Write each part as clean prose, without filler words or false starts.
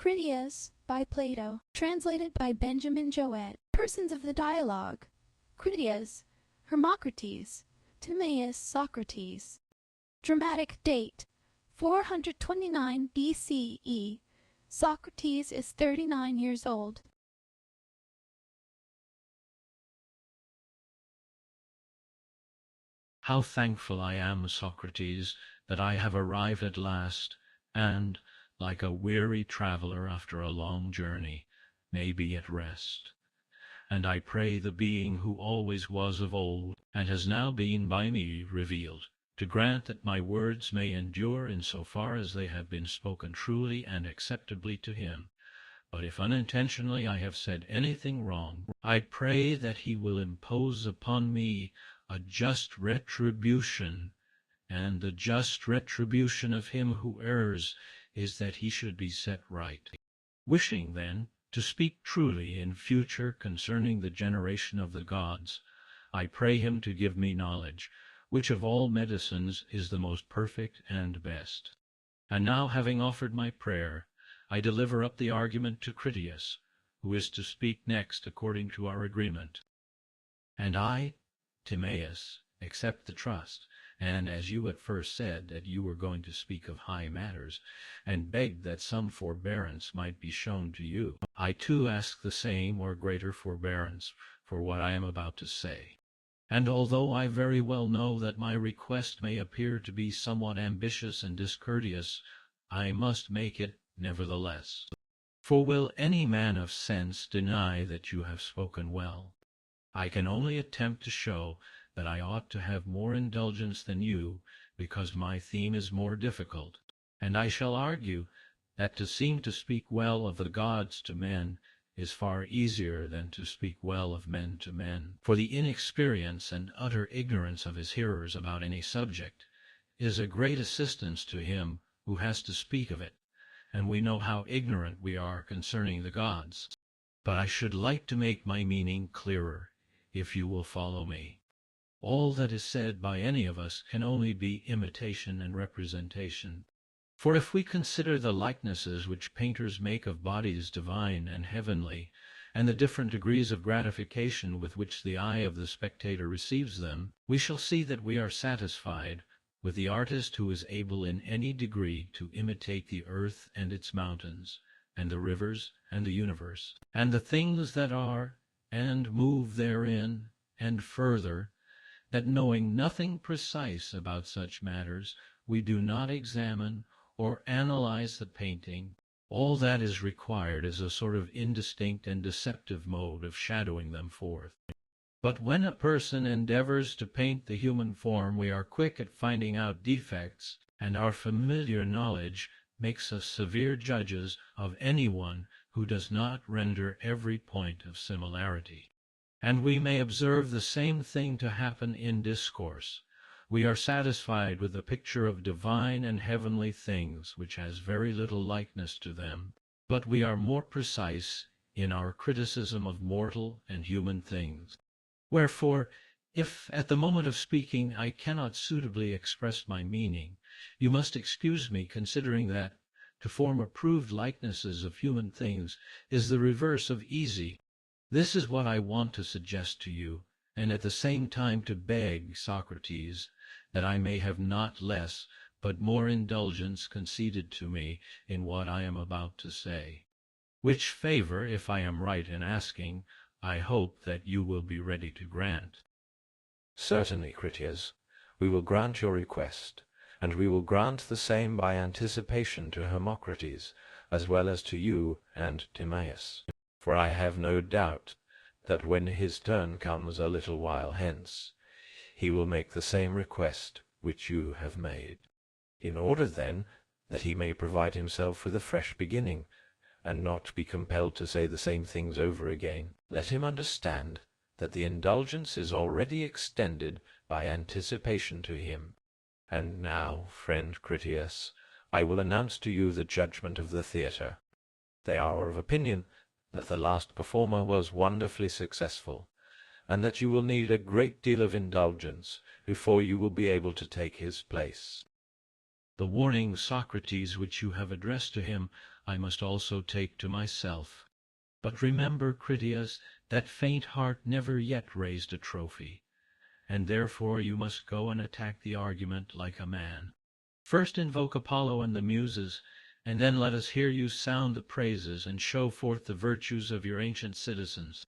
Critias, by Plato, translated by Benjamin Jowett. Persons of the dialogue: Critias, Hermocrates, Timaeus, Socrates. Dramatic date: 429 BCE. Socrates is 39 years old. How thankful I am, Socrates, that I have arrived at last, and, like a weary traveller after a long journey, may be at rest. And I pray the Being who always was of old, and has now been by me revealed, to grant that my words may endure in so far as they have been spoken truly and acceptably to him. But if unintentionally I have said anything wrong, I pray that he will impose upon me a just retribution, and the just retribution of him who errs is that he should be set right. Wishing, then, to speak truly in future concerning the generation of the gods, I pray him to give me knowledge, which of all medicines is the most perfect and best. And now, having offered my prayer, I deliver up the argument to Critias, who is to speak next according to our agreement. And I, Timaeus, accept the trust, and as you at first said that you were going to speak of high matters, and begged that some forbearance might be shown to you, I too ask the same or greater forbearance for what I am about to say. And although I very well know that my request may appear to be somewhat ambitious and discourteous, I must make it nevertheless. For will any man of sense deny that you have spoken well? I can only attempt to show that I ought to have more indulgence than you, because my theme is more difficult, and I shall argue that to seem to speak well of the gods to men is far easier than to speak well of men to men, for the inexperience and utter ignorance of his hearers about any subject is a great assistance to him who has to speak of it, and we know how ignorant we are concerning the gods. But I should like to make my meaning clearer, if you will follow me. All that is said by any of us can only be imitation and representation. For if we consider the likenesses which painters make of bodies divine and heavenly, and the different degrees of gratification with which the eye of the spectator receives them, we shall see that we are satisfied with the artist who is able in any degree to imitate the earth and its mountains, and the rivers and the universe, and the things that are, and move therein, and further, that knowing nothing precise about such matters, we do not examine or analyze the painting. All that is required is a sort of indistinct and deceptive mode of shadowing them forth. But when a person endeavors to paint the human form, we are quick at finding out defects, and our familiar knowledge makes us severe judges of anyone who does not render every point of similarity. And we may observe the same thing to happen in discourse. We are satisfied with the picture of divine and heavenly things which has very little likeness to them, but we are more precise in our criticism of mortal and human things. Wherefore, if at the moment of speaking I cannot suitably express my meaning, you must excuse me, considering that to form approved likenesses of human things is the reverse of easy. This is what I want to suggest to you, and at the same time to beg, Socrates, that I may have not less but more indulgence conceded to me in what I am about to say. Which favor, if I am right in asking, I hope that you will be ready to grant. Certainly, Critias, we will grant your request, and we will grant the same by anticipation to Hermocrates, as well as to you and Timaeus. For I have no doubt that when his turn comes a little while hence, he will make the same request which you have made. In order, then, that he may provide himself with a fresh beginning, and not be compelled to say the same things over again, let him understand that the indulgence is already extended by anticipation to him. And now, friend Critias, I will announce to you the judgment of the theatre. They are of opinion that the last performer was wonderfully successful, and that you will need a great deal of indulgence before you will be able to take his place. The warning, Socrates, which you have addressed to him, I must also take to myself. But remember, Critias, that faint heart never yet raised a trophy, and therefore you must go and attack the argument like a man. First invoke Apollo and the Muses, and then let us hear you sound the praises and show forth the virtues of your ancient citizens.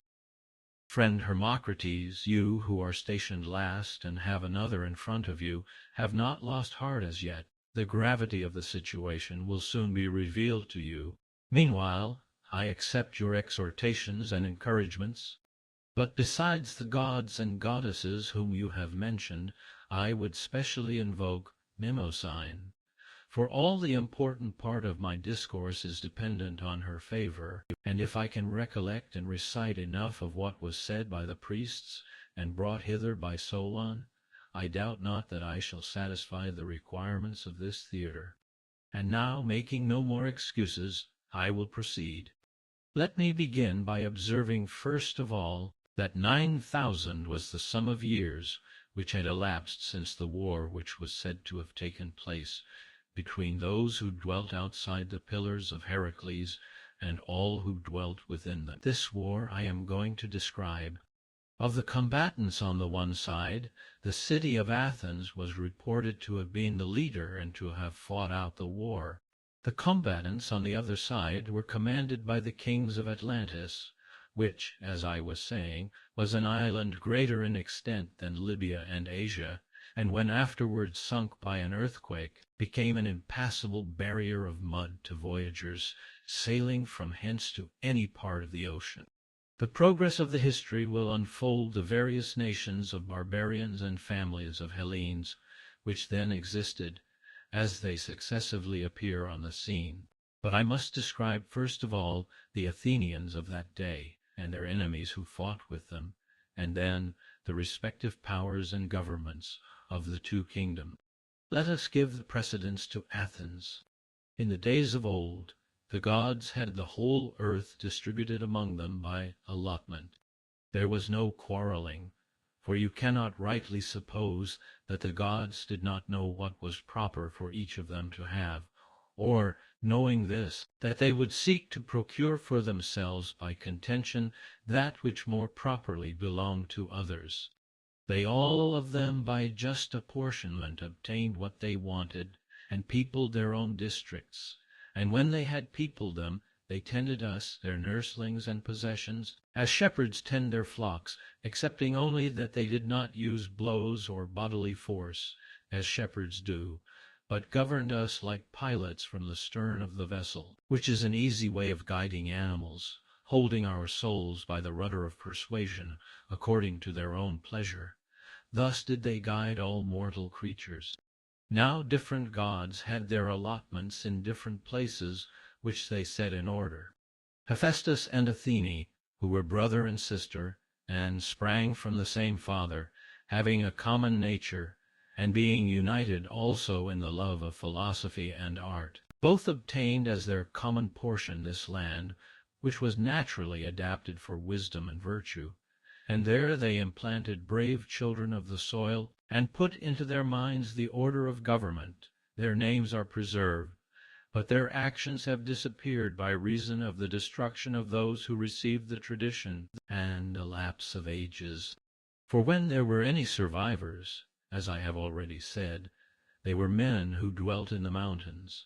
Friend Hermocrates, you who are stationed last and have another in front of you, have not lost heart as yet. The gravity of the situation will soon be revealed to you. Meanwhile, I accept your exhortations and encouragements. But besides the gods and goddesses whom you have mentioned, I would specially invoke Mnemosyne, for all the important part of my discourse is dependent on her favor, and if I can recollect and recite enough of what was said by the priests and brought hither by Solon, I doubt not that I shall satisfy the requirements of this theatre. And now, making no more excuses, I will proceed. Let me begin by observing first of all that 9,000 was the sum of years which had elapsed since the war which was said to have taken place between those who dwelt outside the pillars of Heracles and all who dwelt within them. This war I am going to describe. Of the combatants on the one side, the city of Athens was reported to have been the leader and to have fought out the war. The combatants on the other side were commanded by the kings of Atlantis, which, as I was saying, was an island greater in extent than Libya and Asia, and when afterwards sunk by an earthquake, became an impassable barrier of mud to voyagers sailing from hence to any part of the ocean. The progress of the history will unfold the various nations of barbarians and families of Hellenes, which then existed, as they successively appear on the scene. But I must describe first of all the Athenians of that day, and their enemies who fought with them, and then the respective powers and governments of the two kingdoms. Let us give the precedence to Athens. In the days of old, the gods had the whole earth distributed among them by allotment. There was no quarreling, for you cannot rightly suppose that the gods did not know what was proper for each of them to have, or, knowing this, that they would seek to procure for themselves by contention that which more properly belonged to others. They all of them by just apportionment obtained what they wanted, and peopled their own districts. And when they had peopled them, they tended us, their nurslings and possessions, as shepherds tend their flocks, excepting only that they did not use blows or bodily force, as shepherds do, but governed us like pilots from the stern of the vessel, which is an easy way of guiding animals, holding our souls by the rudder of persuasion, according to their own pleasure. Thus did they guide all mortal creatures. Now different gods had their allotments in different places, which they set in order. Hephaestus and Athene, who were brother and sister, and sprang from the same father, having a common nature, and being united also in the love of philosophy and art, both obtained as their common portion this land, which was naturally adapted for wisdom and virtue, and there they implanted brave children of the soil, and put into their minds the order of government. Their names are preserved, but their actions have disappeared by reason of the destruction of those who received the tradition and a lapse of ages. For when there were any survivors, as I have already said, they were men who dwelt in the mountains,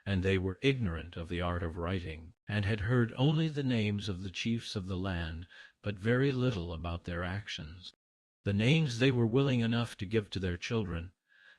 and they were ignorant of the art of writing, and had heard only the names of the chiefs of the land, but very little about their actions. The names they were willing enough to give to their children,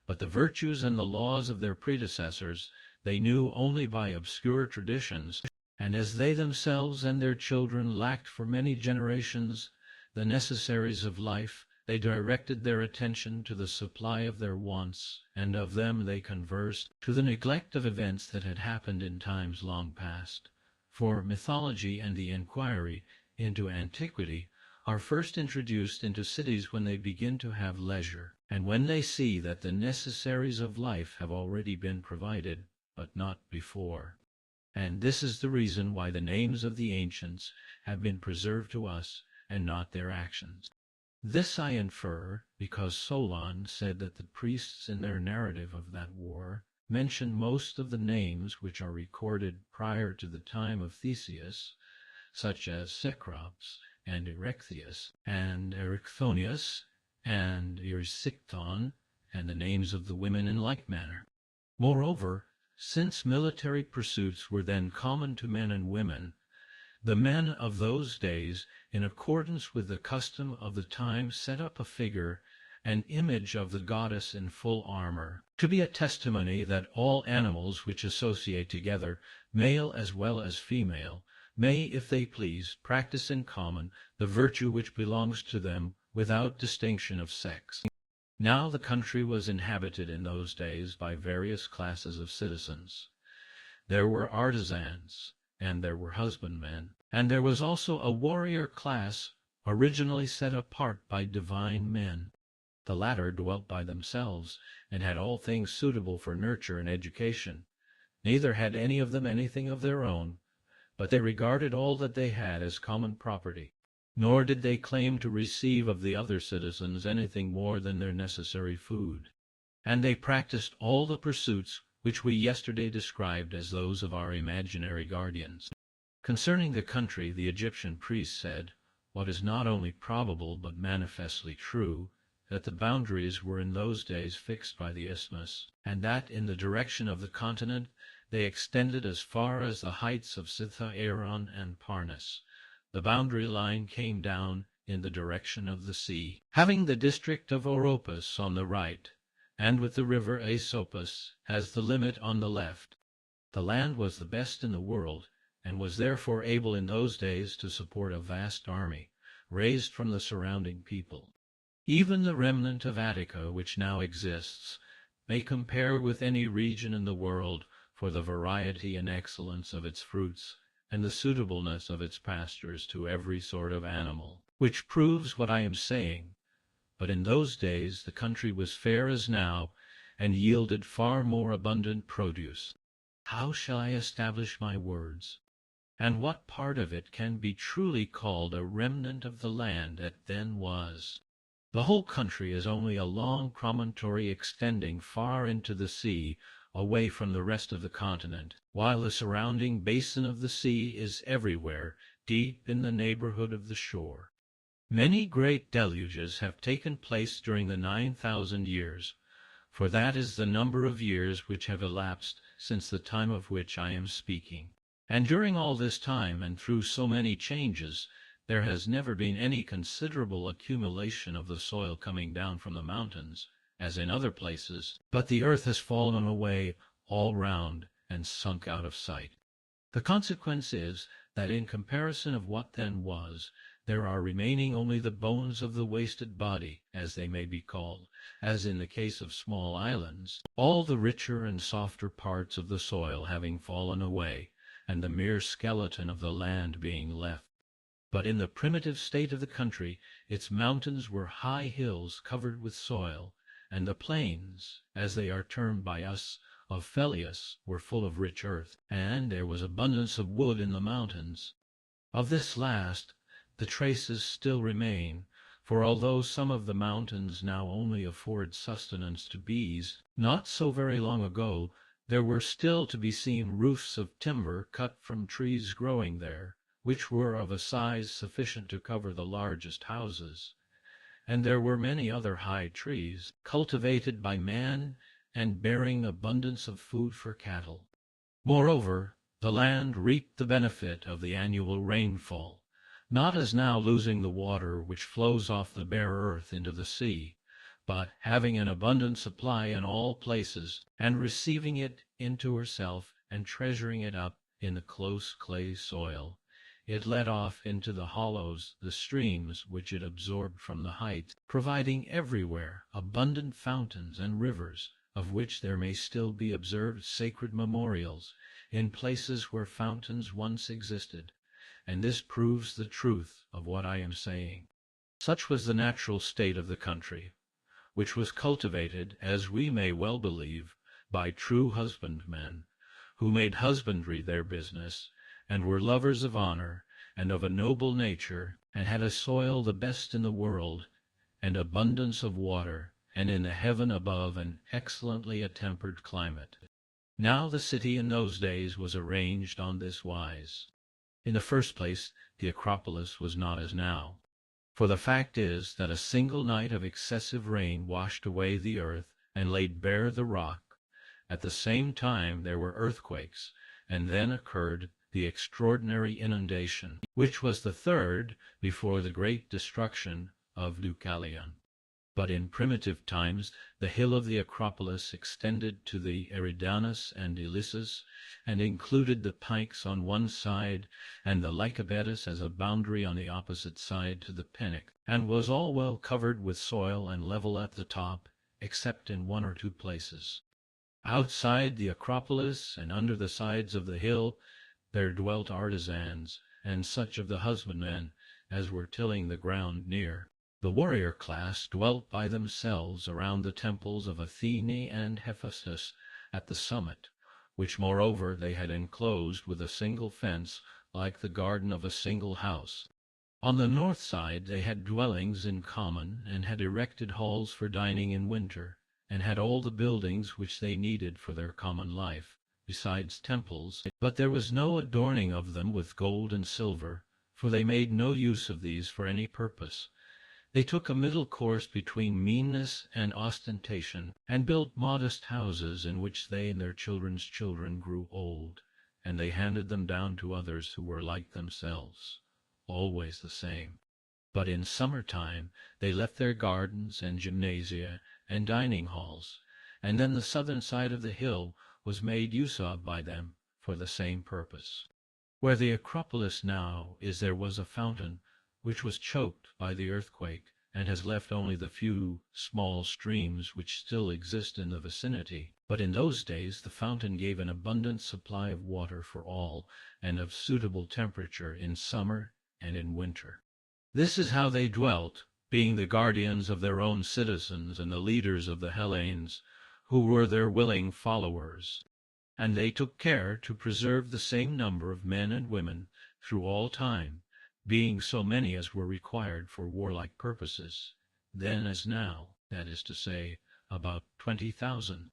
but the virtues and the laws of their predecessors they knew only by obscure traditions, and as they themselves and their children lacked for many generations the necessaries of life, they directed their attention to the supply of their wants, and of them they conversed, to the neglect of events that had happened in times long past. For mythology and the inquiry into antiquity are first introduced into cities when they begin to have leisure, and when they see that the necessaries of life have already been provided, but not before. And this is the reason why the names of the ancients have been preserved to us, and not their actions. This I infer because Solon said that the priests in their narrative of that war mention most of the names which are recorded prior to the time of Theseus, such as Cecrops and Erechtheus and Erichthonius and Erysichthon, and the names of the women in like manner. Moreover, since military pursuits were then common to men and women, the men of those days, in accordance with the custom of the time, set up a figure, an image of the goddess in full armor, to be a testimony that all animals which associate together, male as well as female, may, if they please, practice in common the virtue which belongs to them without distinction of sex. Now the country was inhabited in those days by various classes of citizens. There were artisans, and there were husbandmen, and there was also a warrior class originally set apart by divine men. The latter dwelt by themselves, and had all things suitable for nurture and education. Neither had any of them anything of their own, but they regarded all that they had as common property, nor did they claim to receive of the other citizens anything more than their necessary food. And they practiced all the pursuits which we yesterday described as those of our imaginary guardians. Concerning the country, the Egyptian priests said, what is not only probable but manifestly true, that the boundaries were in those days fixed by the isthmus, and that in the direction of the continent they extended as far as the heights of Sitha-Aaron and Parnus. The boundary line came down in the direction of the sea, having the district of Oropus on the right, and with the river Asopus as the limit on the left. The land was the best in the world, and was therefore able in those days to support a vast army, raised from the surrounding people. Even the remnant of Attica, which now exists, may compare with any region in the world for the variety and excellence of its fruits, and the suitableness of its pastures to every sort of animal, which proves what I am saying. But in those days the country was fair as now, and yielded far more abundant produce. How shall I establish my words? And what part of it can be truly called a remnant of the land that then was? The whole country is only a long promontory extending far into the sea, away from the rest of the continent, while the surrounding basin of the sea is everywhere deep in the neighborhood of the shore. Many great deluges have taken place during the 9,000 years, for that is the number of years which have elapsed since the time of which I am speaking. And during all this time, and through so many changes, there has never been any considerable accumulation of the soil coming down from the mountains, as in other places, but the earth has fallen away all round and sunk out of sight. The consequence is that in comparison of what then was, there are remaining only the bones of the wasted body, as they may be called, as in the case of small islands, all the richer and softer parts of the soil having fallen away, and the mere skeleton of the land being left. But in the primitive state of the country, its mountains were high hills covered with soil, and the plains, as they are termed by us, of Phelleus, were full of rich earth, and there was abundance of wood in the mountains. Of this last, the traces still remain, for although some of the mountains now only afford sustenance to bees, not so very long ago there were still to be seen roofs of timber cut from trees growing there, which were of a size sufficient to cover the largest houses. And there were many other high trees, cultivated by man and bearing abundance of food for cattle. Moreover, the land reaped the benefit of the annual rainfall, not as now losing the water which flows off the bare earth into the sea, but having an abundant supply in all places, and receiving it into herself and treasuring it up in the close clay soil. It led off into the hollows the streams which it absorbed from the heights, providing everywhere abundant fountains and rivers, of which there may still be observed sacred memorials in places where fountains once existed, and this proves the truth of what I am saying. Such was the natural state of the country, which was cultivated, as we may well believe, by true husbandmen, who made husbandry their business, and were lovers of honor, and of a noble nature, and had a soil the best in the world, and abundance of water, and in the heaven above an excellently attempered climate. Now the city in those days was arranged on this wise. In the first place, the Acropolis was not as now. For the fact is that a single night of excessive rain washed away the earth and laid bare the rock. At the same time there were earthquakes, and then occurred the extraordinary inundation, which was the third before the great destruction of Deucalion. But in primitive times the hill of the Acropolis extended to the Eridanus and Ilissus, and included the Pikes on one side and the Lycabettus as a boundary on the opposite side to the Penic, and was all well covered with soil and level at the top, except in one or two places. Outside the Acropolis and under the sides of the hill there dwelt artisans, and such of the husbandmen as were tilling the ground near. The warrior class dwelt by themselves around the temples of Athene and Hephaestus at the summit, which moreover they had enclosed with a single fence like the garden of a single house. On the north side they had dwellings in common, and had erected halls for dining in winter, and had all the buildings which they needed for their common life, besides temples, but there was no adorning of them with gold and silver, for they made no use of these for any purpose. They took a middle course between meanness and ostentation, and built modest houses in which they and their children's children grew old, and they handed them down to others who were like themselves, always the same. But in summer time they left their gardens and gymnasia and dining halls, and then the southern side of the hill was made use of by them for the same purpose. Where the Acropolis now is there was a fountain, which was choked by the earthquake, and has left only the few small streams which still exist in the vicinity. But in those days the fountain gave an abundant supply of water for all, and of suitable temperature in summer and in winter. This is how they dwelt, being the guardians of their own citizens and the leaders of the Hellenes, who were their willing followers. And they took care to preserve the same number of men and women through all time, being so many as were required for warlike purposes, then as now, that is to say, about 20,000.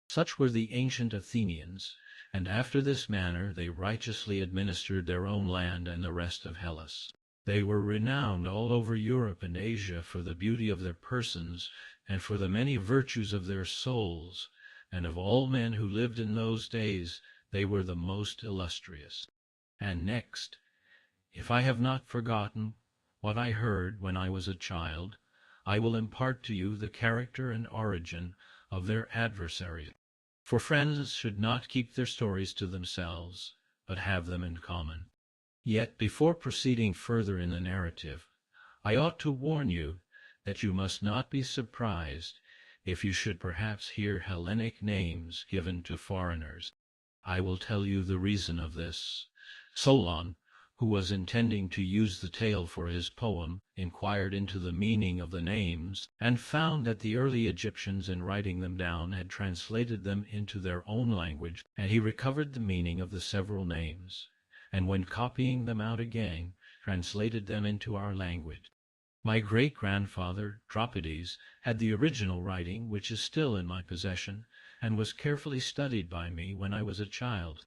Such were the ancient Athenians, and after this manner they righteously administered their own land and the rest of Hellas. They were renowned all over Europe and Asia for the beauty of their persons and for the many virtues of their souls, and of all men who lived in those days they were the most illustrious. And next, if I have not forgotten what I heard when I was a child, I will impart to you the character and origin of their adversaries. For friends should not keep their stories to themselves, but have them in common. Yet before proceeding further in the narrative, I ought to warn you that you must not be surprised if you should perhaps hear Hellenic names given to foreigners. I will tell you the reason of this. Solon, who was intending to use the tale for his poem, inquired into the meaning of the names, and found that the early Egyptians in writing them down had translated them into their own language, and he recovered the meaning of the several names, and when copying them out again, translated them into our language. My great-grandfather, Dropides, had the original writing, which is still in my possession, and was carefully studied by me when I was a child.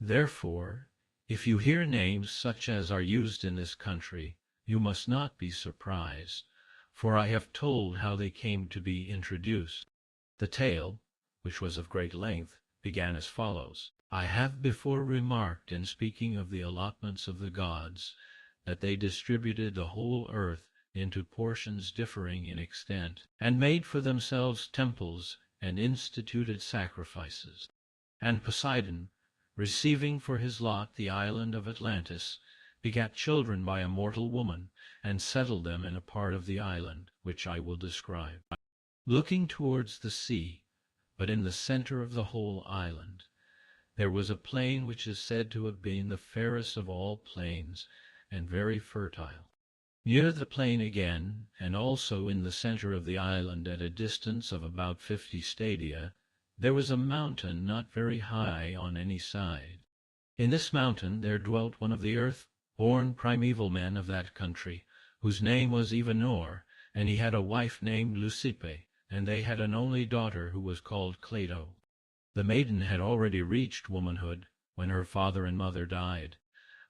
Therefore, if you hear names such as are used in this country, you must not be surprised, for I have told how they came to be introduced. The tale, which was of great length, began as follows. I have before remarked, in speaking of the allotments of the gods, that they distributed the whole earth into portions differing in extent, and made for themselves temples and instituted sacrifices. And Poseidon, receiving for his lot the island of Atlantis, begat children by a mortal woman, and settled them in a part of the island, which I will describe. Looking towards the sea, but in the center of the whole island, there was a plain which is said to have been the fairest of all plains, and very fertile. Near the plain again, and also in the center of the island at a distance of about 50 stadia, there was a mountain not very high on any side. In this mountain there dwelt one of the earth-born primeval men of that country, whose name was Evenor, and he had a wife named Leucippe, and they had an only daughter who was called Cleito. The maiden had already reached womanhood when her father and mother died.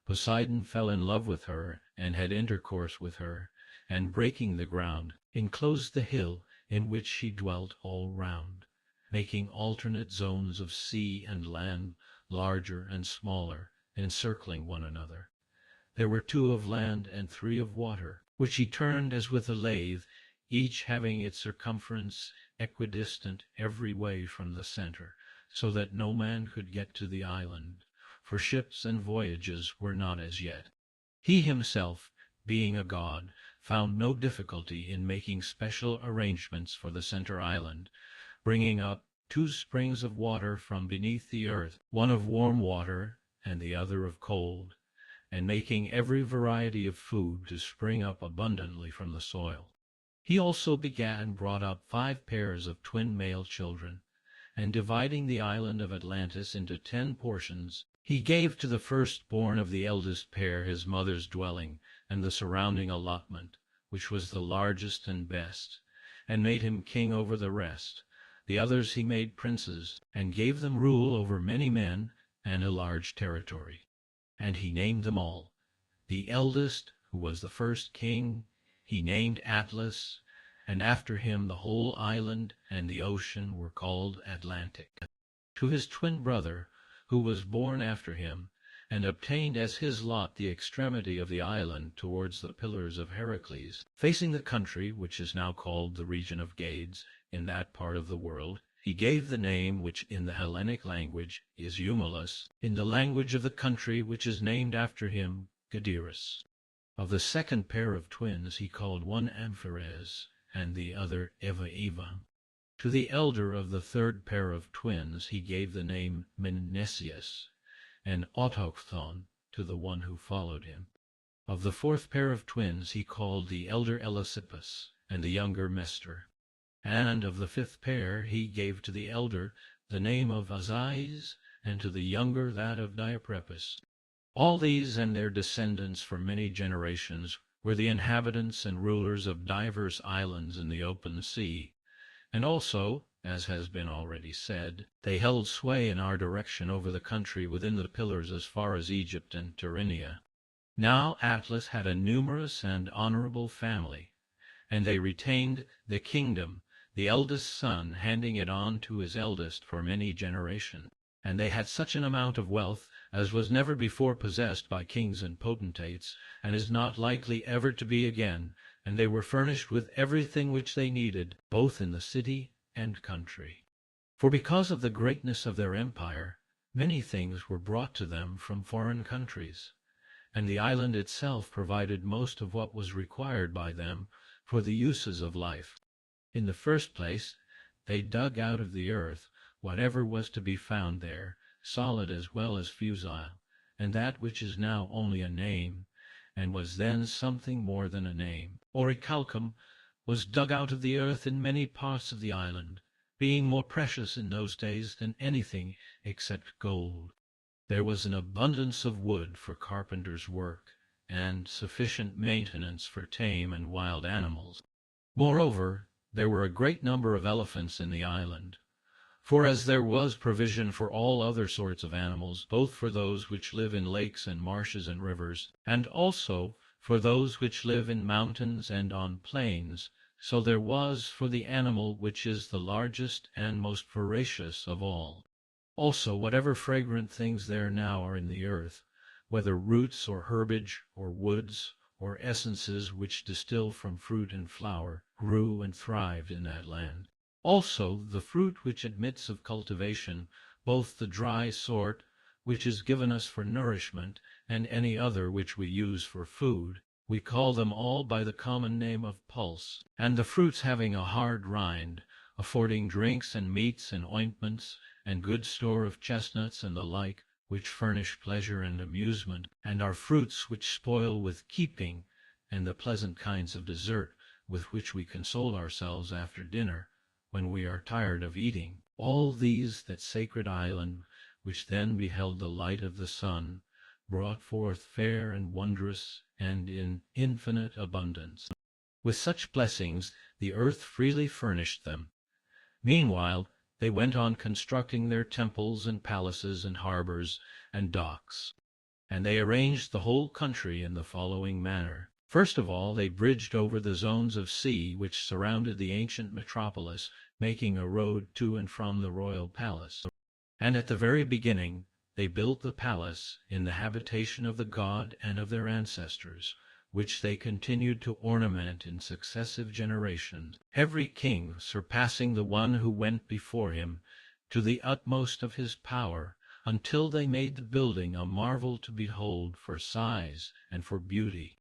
Poseidon fell in love with her and had intercourse with her, and breaking the ground, enclosed the hill in which she dwelt all round, making alternate zones of sea and land, larger and smaller, encircling one another. There were 2 of land and 3 of water, which he turned as with a lathe, each having its circumference equidistant every way from the center, so that no man could get to the island, for ships and voyages were not as yet. He himself, being a god, found no difficulty in making special arrangements for the center island, bringing up 2 springs of water from beneath the earth, one of warm water and the other of cold, and making every variety of food to spring up abundantly from the soil. He also begat and brought up 5 pairs of twin male children, and dividing the island of Atlantis into 10 portions, he gave to the firstborn of the eldest pair his mother's dwelling and the surrounding allotment, which was the largest and best, and made him king over the rest. The others he made princes, and gave them rule over many men and a large territory. And he named them all. The eldest, who was the first king, he named Atlas, and after him the whole island and the ocean were called Atlantic. To his twin brother, who was born after him, and obtained as his lot the extremity of the island towards the Pillars of Heracles, facing the country which is now called the region of Gades, in that part of the world, he gave the name which in the Hellenic language is Eumelus, in the language of the country which is named after him, Gadeirus. Of the second pair of twins he called one Ampheres, and the other Eva. To the elder of the third pair of twins he gave the name Menesius, and Autochthon to the one who followed him. Of the fourth pair of twins he called the elder Eleusippus, and the younger Mestor. And of the fifth pair he gave to the elder the name of Azais, and to the younger that of Diaprepus. All these and their descendants for many generations were the inhabitants and rulers of divers islands in the open sea, and also, as has been already said, they held sway in our direction over the country within the pillars as far as Egypt and Tyrrhenia. Now Atlas had a numerous and honorable family, and they retained the kingdom, the eldest son handing it on to his eldest for many generations. And they had such an amount of wealth as was never before possessed by kings and potentates, and is not likely ever to be again, and they were furnished with everything which they needed, both in the city and country. For because of the greatness of their empire, many things were brought to them from foreign countries, and the island itself provided most of what was required by them for the uses of life. In the first place, they dug out of the earth whatever was to be found there, solid as well as fusile, and that which is now only a name, and was then something more than a name, orichalcum, was dug out of the earth in many parts of the island, being more precious in those days than anything except gold. There was an abundance of wood for carpenter's work, and sufficient maintenance for tame and wild animals. Moreover, there were a great number of elephants in the island. For as there was provision for all other sorts of animals, both for those which live in lakes and marshes and rivers, and also for those which live in mountains and on plains, so there was for the animal which is the largest and most voracious of all. Also whatever fragrant things there now are in the earth, whether roots or herbage or woods or essences which distill from fruit and flower, grew and thrived in that land. Also the fruit which admits of cultivation, both the dry sort, which is given us for nourishment, and any other which we use for food, we call them all by the common name of pulse, and the fruits having a hard rind, affording drinks and meats and ointments, and good store of chestnuts and the like, which furnish pleasure and amusement, and are fruits which spoil with keeping, and the pleasant kinds of dessert with which we console ourselves after dinner, when we are tired of eating. All these that sacred island, which then beheld the light of the sun, brought forth fair and wondrous, and in infinite abundance. With such blessings the earth freely furnished them. Meanwhile they went on constructing their temples and palaces and harbors and docks. And they arranged the whole country in the following manner. First of all, they bridged over the zones of sea which surrounded the ancient metropolis, making a road to and from the royal palace. And at the very beginning, they built the palace in the habitation of the god and of their ancestors, which they continued to ornament in successive generations, every king surpassing the one who went before him to the utmost of his power, until they made the building a marvel to behold for size and for beauty.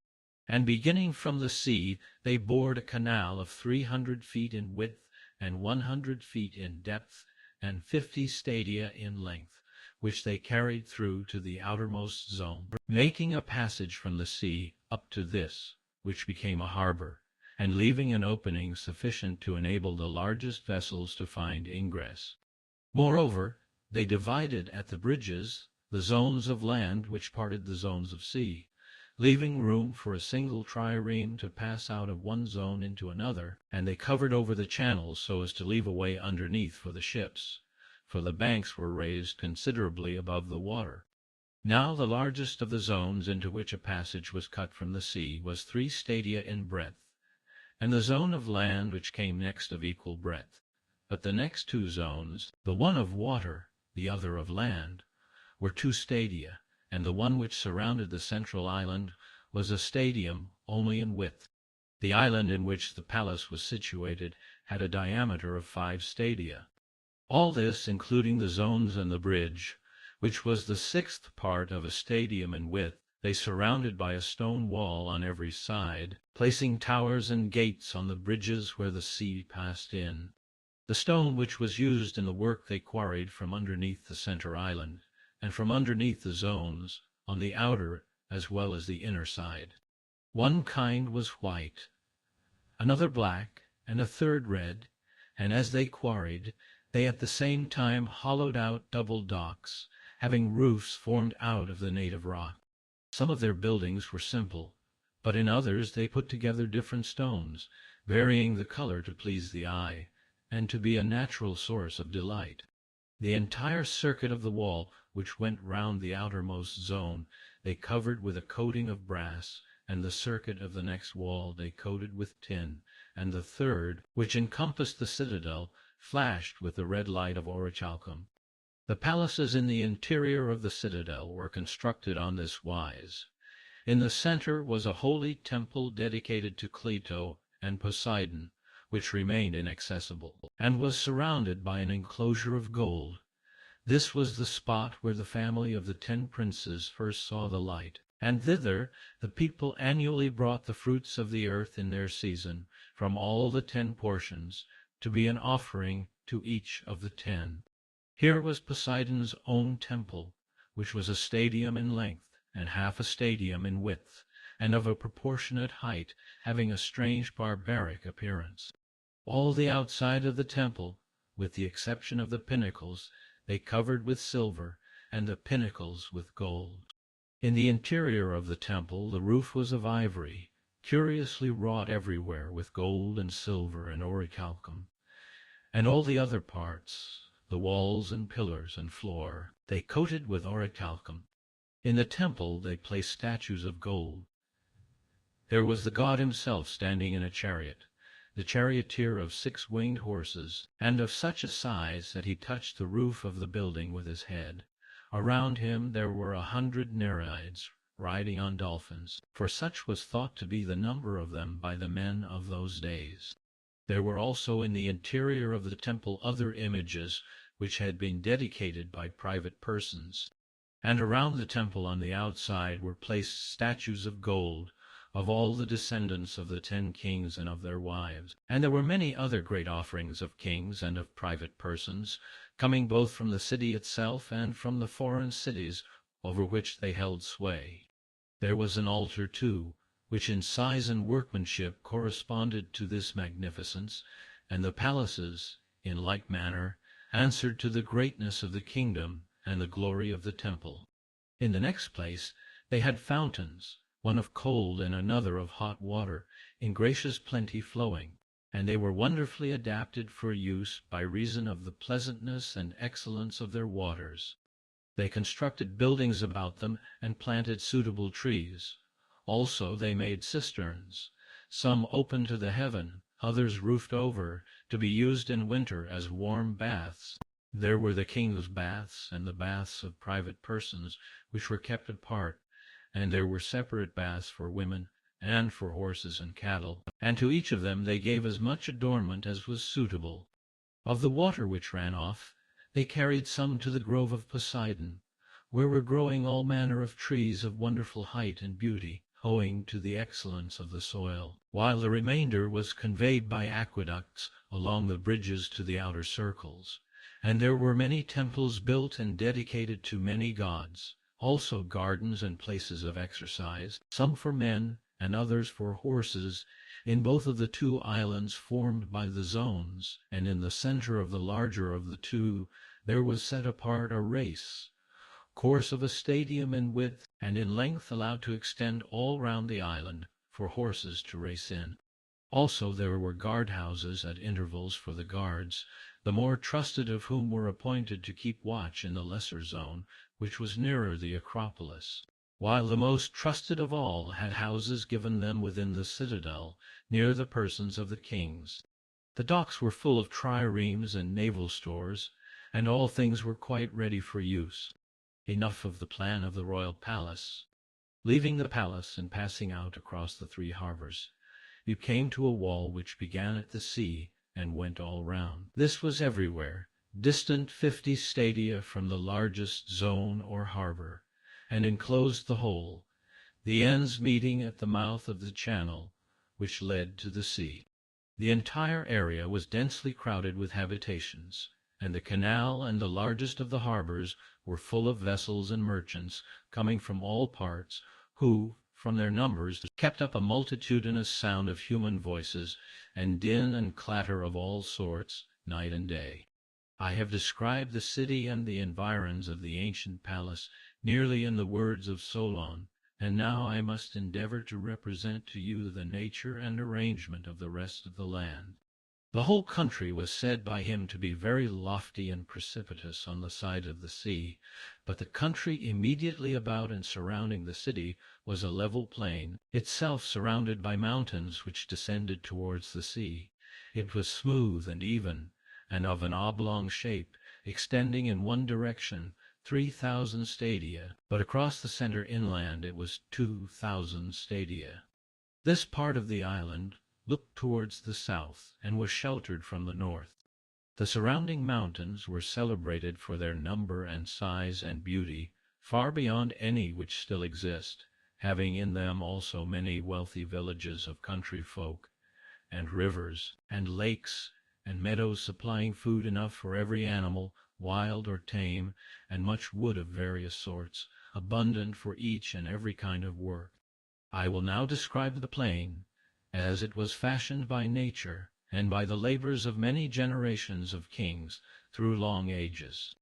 And beginning from the sea, they bored a canal of 300 feet in width and 100 feet in depth and 50 stadia in length, which they carried through to the outermost zone, making a passage from the sea up to this, which became a harbor, and leaving an opening sufficient to enable the largest vessels to find ingress. Moreover, they divided at the bridges the zones of land which parted the zones of sea, leaving room for a single trireme to pass out of one zone into another, and they covered over the channels so as to leave a way underneath for the ships, for the banks were raised considerably above the water. Now the largest of the zones into which a passage was cut from the sea was 3 stadia in breadth, and the zone of land which came next of equal breadth. But the next 2 zones, the one of water, the other of land, were 2 stadia, and the one which surrounded the central island was a stadium only in width. The island in which the palace was situated had a diameter of 5 stadia. All this, including the zones and the bridge, which was the 6th part of a stadium in width, they surrounded by a stone wall on every side, placing towers and gates on the bridges where the sea passed in. The stone which was used in the work they quarried from underneath the center island, and from underneath the zones, on the outer as well as the inner side. One kind was white, another black, and a third red, and as they quarried, they at the same time hollowed out double docks, having roofs formed out of the native rock. Some of their buildings were simple, but in others they put together different stones, varying the color to please the eye, and to be a natural source of delight. The entire circuit of the wall, which went round the outermost zone, they covered with a coating of brass, and the circuit of the next wall they coated with tin, and the third, which encompassed the citadel, flashed with the red light of orichalcum. The palaces in the interior of the citadel were constructed on this wise. In the center was a holy temple dedicated to Cleito and Poseidon, which remained inaccessible, and was surrounded by an enclosure of gold. This was the spot where the family of the 10 princes first saw the light, and thither the people annually brought the fruits of the earth in their season, from all the 10 portions, to be an offering to each of the 10. Here was Poseidon's own temple, which was a stadium in length, and half a stadium in width, and of a proportionate height, having a strange barbaric appearance. All the outside of the temple, with the exception of the pinnacles, they covered with silver, and the pinnacles with gold. In the interior of the temple the roof was of ivory, curiously wrought everywhere with gold and silver and orichalcum, and all the other parts, the walls and pillars and floor, they coated with orichalcum. In the temple they placed statues of gold. There was the god himself standing in a chariot, the charioteer of 6 winged horses, and of such a size that he touched the roof of the building with his head. Around him there were 100 Nereids riding on dolphins, for such was thought to be the number of them by the men of those days. There were also in the interior of the temple other images which had been dedicated by private persons, and around the temple on the outside were placed statues of gold of all the descendants of the 10 kings and of their wives. And there were many other great offerings of kings and of private persons, coming both from the city itself and from the foreign cities over which they held sway. There was an altar, too, which in size and workmanship corresponded to this magnificence, and the palaces, in like manner, answered to the greatness of the kingdom and the glory of the temple. In the next place they had fountains, one of cold and another of hot water, in gracious plenty flowing, and they were wonderfully adapted for use by reason of the pleasantness and excellence of their waters. They constructed buildings about them and planted suitable trees. Also they made cisterns, some open to the heaven, others roofed over, to be used in winter as warm baths. There were the king's baths and the baths of private persons, which were kept apart, and there were separate baths for women and for horses and cattle, and to each of them they gave as much adornment as was suitable. Of the water which ran off, they carried some to the grove of Poseidon, where were growing all manner of trees of wonderful height and beauty, owing to the excellence of the soil, while the remainder was conveyed by aqueducts along the bridges to the outer circles. And there were many temples built and dedicated to many gods, also gardens and places of exercise, some for men and others for horses, in both of the two islands formed by the zones, and in the center of the larger of the two there was set apart a race, course of a stadium in width and in length allowed to extend all round the island, for horses to race in. Also there were guard-houses at intervals for the guards, the more trusted of whom were appointed to keep watch in the lesser zone, which was nearer the Acropolis, while the most trusted of all had houses given them within the citadel, near the persons of the kings. The docks were full of triremes and naval stores, and all things were quite ready for use. Enough of the plan of the royal palace. Leaving the palace and passing out across the 3 harbors, you came to a wall which began at the sea and went all round. This was everywhere, distant 50 stadia from the largest zone or harbor, and enclosed the whole, the ends meeting at the mouth of the channel which led to the sea. The entire area was densely crowded with habitations, and the canal and the largest of the harbors were full of vessels and merchants coming from all parts, who, from their numbers, kept up a multitudinous sound of human voices, and din and clatter of all sorts, night and day. I have described the city and the environs of the ancient palace nearly in the words of Solon, and now I must endeavor to represent to you the nature and arrangement of the rest of the land. The whole country was said by him to be very lofty and precipitous on the side of the sea, but the country immediately about and surrounding the city was a level plain, itself surrounded by mountains which descended towards the sea. It was smooth and even, and of an oblong shape, extending in one direction 3,000 stadia, but across the center inland it was 2,000 stadia. This part of the island looked towards the south, and was sheltered from the north. The surrounding mountains were celebrated for their number and size and beauty, far beyond any which still exist, having in them also many wealthy villages of country folk, and rivers, and lakes, and meadows supplying food enough for every animal, wild or tame, and much wood of various sorts, abundant for each and every kind of work. I will now describe the plain, as it was fashioned by nature, and by the labors of many generations of kings through long ages.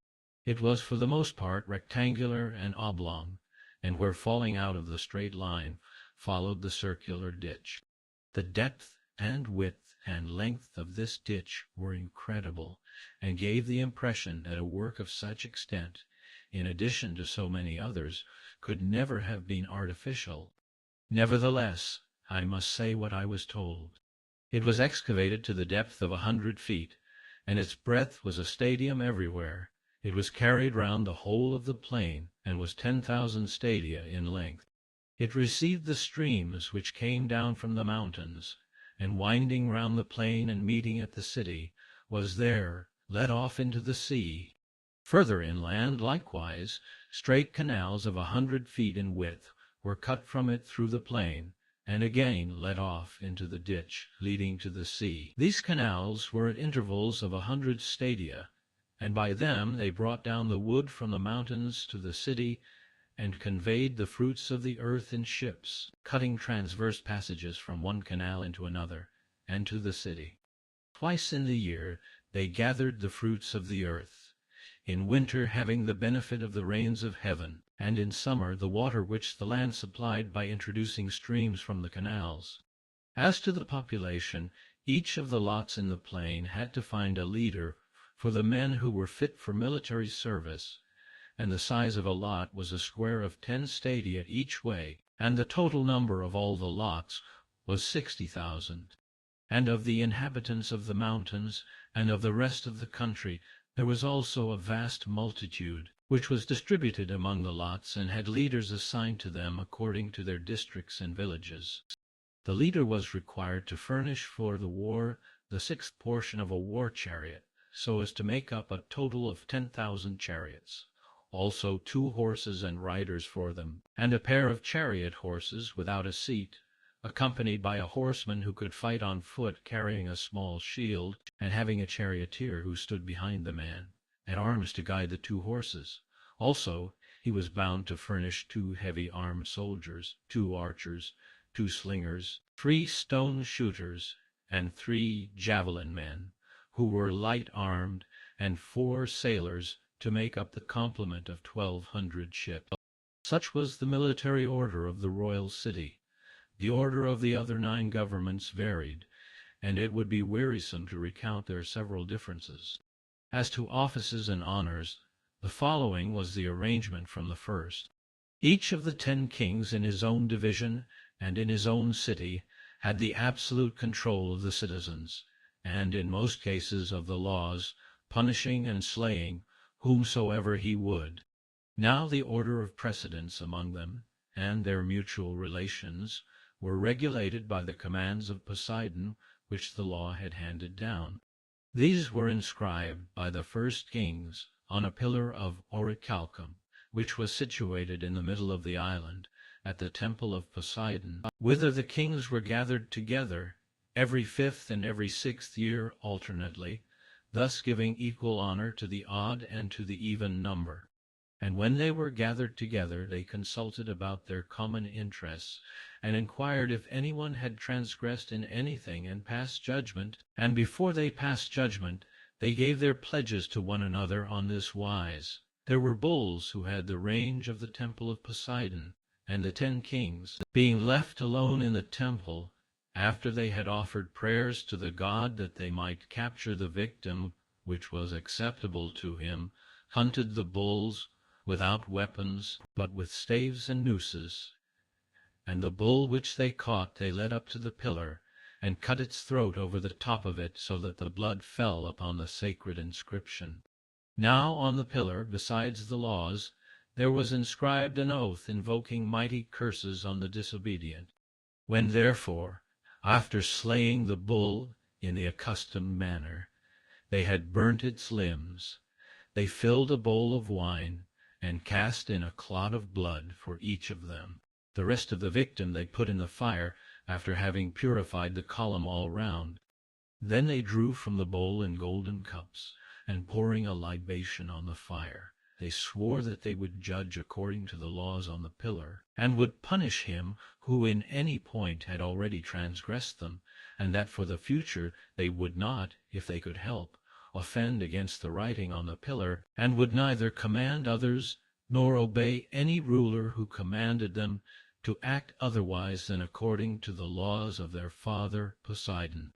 It was for the most part rectangular and oblong, and where falling out of the straight line followed the circular ditch. The depth and width and length of this ditch were incredible, and gave the impression that a work of such extent, in addition to so many others, could never have been artificial. Nevertheless, I must say what I was told. It was excavated to the depth of 100 feet, and its breadth was a stadium everywhere. It was carried round the whole of the plain, and was 10,000 stadia in length. It received the streams which came down from the mountains, and winding round the plain and meeting at the city, was there let off into the sea. Further inland, likewise, straight canals of 100 feet in width were cut from it through the plain, and again let off into the ditch leading to the sea. These canals were at intervals of 100 stadia, and by them they brought down the wood from the mountains to the city, and conveyed the fruits of the earth in ships, cutting transverse passages from one canal into another, and to the city. Twice in the year they gathered the fruits of the earth, in winter having the benefit of the rains of heaven, and in summer the water which the land supplied by introducing streams from the canals. As to the population, Each of the lots in the plain had to find a leader for the men who were fit for military service, and the size of a lot was a square of 10 stadia each way, and the total number of all the lots was 60,000. And of the inhabitants of the mountains and of the rest of the country there was also a vast multitude, which was distributed among the lots and had leaders assigned to them according to their districts and villages. The leader was required to furnish for the war the 6th portion of a war chariot, so as to make up a total of 10,000 chariots, also 2 horses and riders for them, and a pair of chariot horses without a seat, accompanied by a horseman who could fight on foot carrying a small shield, and having a charioteer who stood behind the man, at arms to guide the 2 horses. Also he was bound to furnish 2 heavy-armed soldiers, 2 archers, 2 slingers, 3 stone shooters, and 3 javelin men, who were light-armed, and 4 sailors to make up the complement of 1,200 ships. Such was the military order of the royal city. The order of the other 9 governments varied, and it would be wearisome to recount their several differences. As to offices and honors, the following was the arrangement from the first. Each of the 10 kings in his own division and in his own city had the absolute control of the citizens, and in most cases of the laws, punishing and slaying whomsoever he would. Now the order of precedence among them, and their mutual relations, were regulated by the commands of Poseidon which the law had handed down. These were inscribed by the first kings on a pillar of orichalcum, which was situated in the middle of the island, at the temple of Poseidon, whither the kings were gathered together every 5th and every 6th year alternately, thus giving equal honor to the odd and to the even number. And when they were gathered together, they consulted about their common interests, and inquired if anyone had transgressed in anything, and passed judgment. And before they passed judgment, they gave their pledges to one another on this wise. There were bulls who had the range of the temple of Poseidon, and the 10 kings, being left alone in the temple, after they had offered prayers to the god that they might capture the victim which was acceptable to him, hunted the bulls without weapons, but with staves and nooses. And the bull which they caught they led up to the pillar, and cut its throat over the top of it, so that the blood fell upon the sacred inscription. Now on the pillar, besides the laws, there was inscribed an oath invoking mighty curses on the disobedient. When therefore, after slaying the bull in the accustomed manner, they had burnt its limbs, they filled a bowl of wine, and cast in a clot of blood for each of them. The rest of the victim they put in the fire, after having purified the column all round. Then they drew from the bowl in golden cups, and pouring a libation on the fire, they swore that they would judge according to the laws on the pillar, and would punish him who in any point had already transgressed them, and that for the future they would not, if they could help, offend against the writing on the pillar, and would neither command others nor obey any ruler who commanded them to act otherwise than according to the laws of their father Poseidon.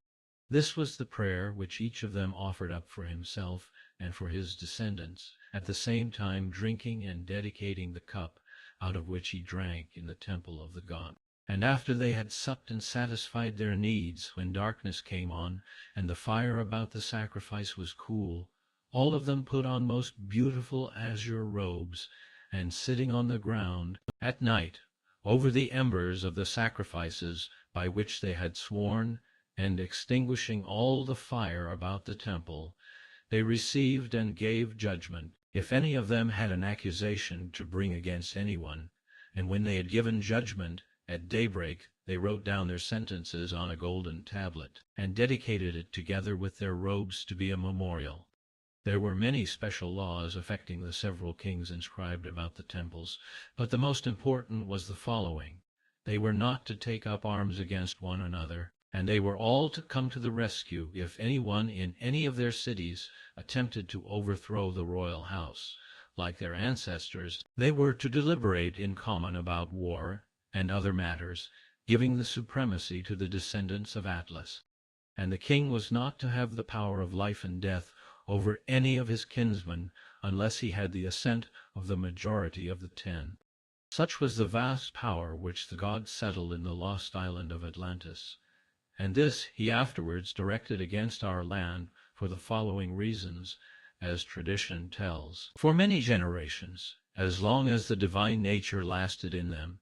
This was the prayer which each of them offered up for himself and for his descendants, at the same time drinking and dedicating the cup out of which he drank in the temple of the god. And after they had supped and satisfied their needs, when darkness came on, and the fire about the sacrifice was cool, all of them put on most beautiful azure robes, and sitting on the ground at night over the embers of the sacrifices by which they had sworn, and extinguishing all the fire about the temple, they received and gave judgment, if any of them had an accusation to bring against anyone. And when they had given judgment, at daybreak they wrote down their sentences on a golden tablet, and dedicated it together with their robes to be a memorial. There were many special laws affecting the several kings inscribed about the temples, but the most important was the following. They were not to take up arms against one another, and they were all to come to the rescue if anyone in any of their cities attempted to overthrow the royal house. Like their ancestors, they were to deliberate in common about war and other matters, giving the supremacy to the descendants of Atlas. and the king was not to have the power of life and death over any of his kinsmen unless he had the assent of the majority of the 10. Such was the vast power which the god settled in the lost island of Atlantis, and this he afterwards directed against our land for the following reasons, as tradition tells. For many generations, as long as the divine nature lasted in them,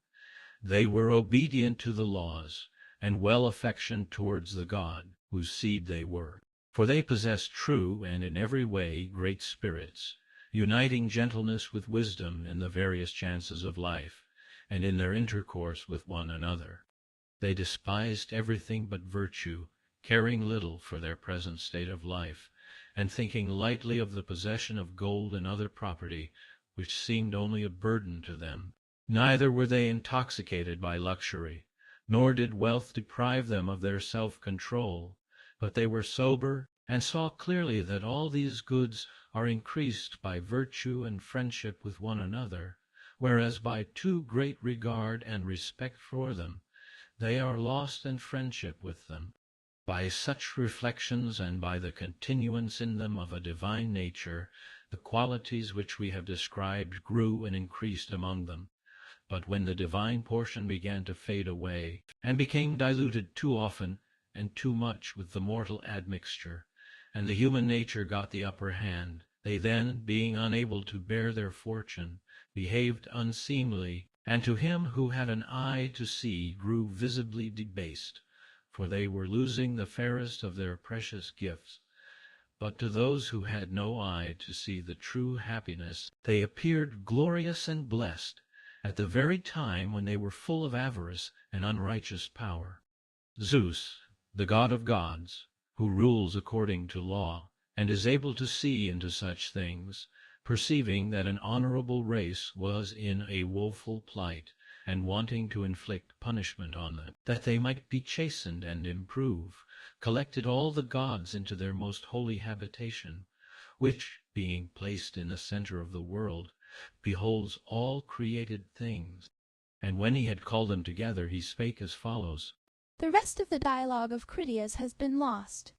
they were obedient to the laws, and well affectioned towards the god, whose seed they were. For they possessed true and in every way great spirits, uniting gentleness with wisdom in the various chances of life, and in their intercourse with one another. They despised everything but virtue, caring little for their present state of life, and thinking lightly of the possession of gold and other property, which seemed only a burden to them. Neither were they intoxicated by luxury, nor did wealth deprive them of their self-control, but they were sober and saw clearly that all these goods are increased by virtue and friendship with one another, whereas by too great regard and respect for them, they are lost in friendship with them. By such reflections and by the continuance in them of a divine nature, the qualities which we have described grew and increased among them. But when the divine portion began to fade away, and became diluted too often and too much with the mortal admixture, and the human nature got the upper hand, they then, being unable to bear their fortune, behaved unseemly, and to him who had an eye to see grew visibly debased, for they were losing the fairest of their precious gifts. But to those who had no eye to see the true happiness, they appeared glorious and blessed, at the very time when they were full of avarice and unrighteous power. Zeus, the god of gods, who rules according to law, and is able to see into such things, perceiving that an honorable race was in a woeful plight, and wanting to inflict punishment on them, that they might be chastened and improve, collected all the gods into their most holy habitation, which, being placed in the center of the world, beholds all created things. And when he had called them together, he spake as follows. The rest of the dialogue of Critias has been lost.